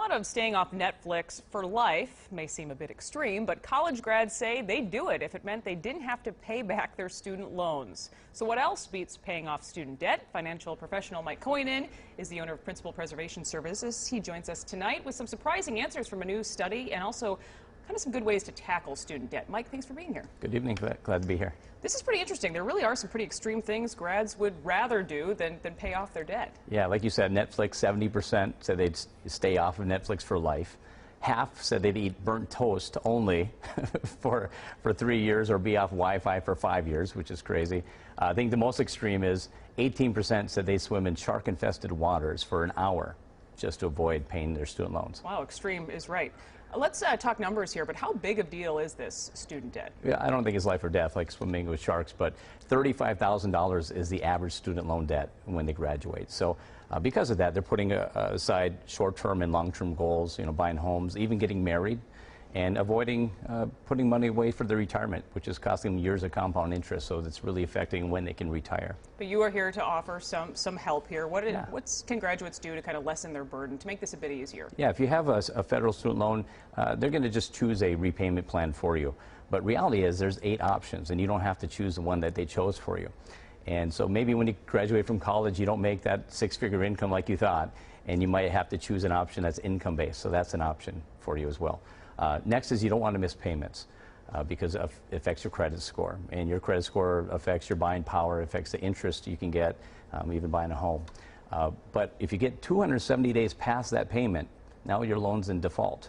thought of staying off Netflix for life may seem a bit extreme, but college grads say they'd do it if it meant they didn't have to pay back their student loans. So what else beats paying off student debt? Financial professional Mike Kojonen is the owner of Principal Preservation Services. He joins us tonight with some surprising answers from a new study and also kind of some good ways to tackle student debt. Mike, thanks for being here. Good evening. Glad to be here. This is pretty interesting. There really are some pretty extreme things grads would rather do than pay off their debt. Yeah, like you said, Netflix, 70% said they'd stay off of Netflix for life. Half said they'd eat burnt toast only for 3 years or be off Wi-Fi for 5 years, which is crazy. I think the most extreme is 18% said they swim in shark-infested waters for an hour just to avoid paying their student loans. Wow, extreme is right. Let's talk numbers here, but how big of a deal is this student debt? Yeah, I don't think it's life or death like swimming with sharks, but $35,000 is the average student loan debt when they graduate. So because of that, they're putting aside short-term and long-term goals, buying homes, even getting married, and avoiding putting money away for their retirement, which is costing them years of compound interest, so it's really affecting when they can retire. But you are here to offer some help here. What can graduates do to kind of lessen their burden, to make this a bit easier? Yeah, if you have a federal student loan, they're going to just choose a repayment plan for you. But reality is there's 8 options, and you don't have to choose the one that they chose for you. And so maybe when you graduate from college, you don't make that 6-figure income like you thought, and you might have to choose an option that's income-based, so that's an option for you as well. Next is you don't want to miss payments because it affects your credit score, and your credit score affects your buying power, affects the interest you can get, even buying a home. But if you get 270 days past that payment, now your loan's in default.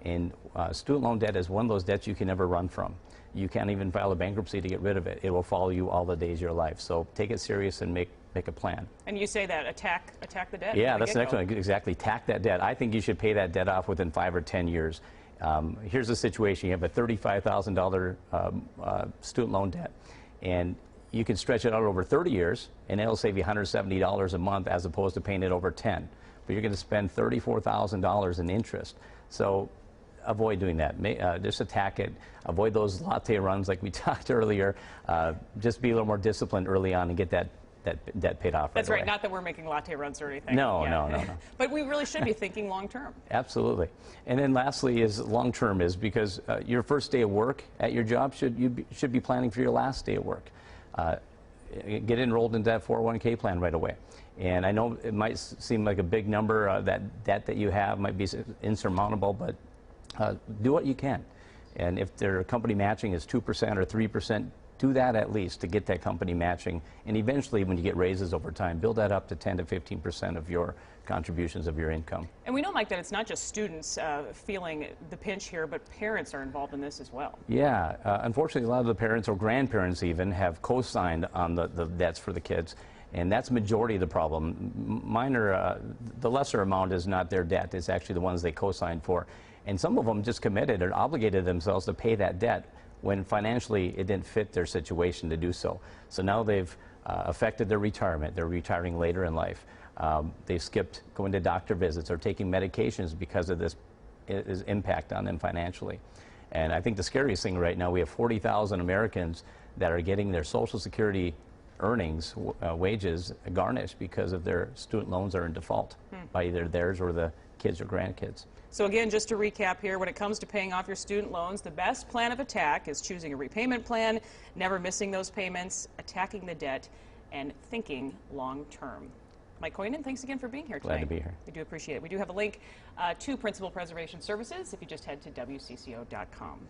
And student loan debt is one of those debts you can never run from. You can't even file a bankruptcy to get rid of it. It will follow you all the days of your life. So take it serious and make a plan. And you say that attack the debt? Yeah, that's the next one. Exactly. Tack that debt. I think you should pay that debt off within 5 or 10 years. Here's the situation. You have a $35,000 student loan debt, and you can stretch it out over 30 years, and it'll save you $170 a month as opposed to paying it over 10. But you're going to spend $34,000 in interest. So avoid doing that. Just attack it. Avoid those latte runs like we talked earlier. Just be a little more disciplined early on and get that debt paid off. That's right. Not that we're making latte runs or anything. No. But we really should be thinking long term. Absolutely. And then lastly is long term is because your first day of work at your job should be planning for your last day of work. Get enrolled in that 401k plan right away. And I know it might seem like a big number, that debt that you have might be insurmountable, but do what you can. And if their company matching is 2% or 3%, do that at least to get that company matching. And eventually, when you get raises over time, build that up to 10 to 15% of your contributions of your income. And we know, Mike, that it's not just students feeling the pinch here, but parents are involved in this as well. Yeah. Unfortunately, a lot of the parents or grandparents even have co-signed on the debts for the kids. And that's majority of the problem. The lesser amount is not their debt. It's actually the ones they co-signed for. And some of them just committed or obligated themselves to pay that debt when financially it didn't fit their situation to do so. So now they've affected their retirement. They're retiring later in life. They've skipped going to doctor visits or taking medications because of this impact on them financially. And I think the scariest thing right now, we have 40,000 Americans that are getting their Social Security earnings, wages garnished because of their student loans are in default by either theirs or the kids or grandkids. So again, just to recap here, when it comes to paying off your student loans, the best plan of attack is choosing a repayment plan, never missing those payments, attacking the debt, and thinking long term. Mike Kojonen, thanks again for being here tonight. Glad to be here. We do appreciate it. We do have a link to Principal Preservation Services if you just head to WCCO.com.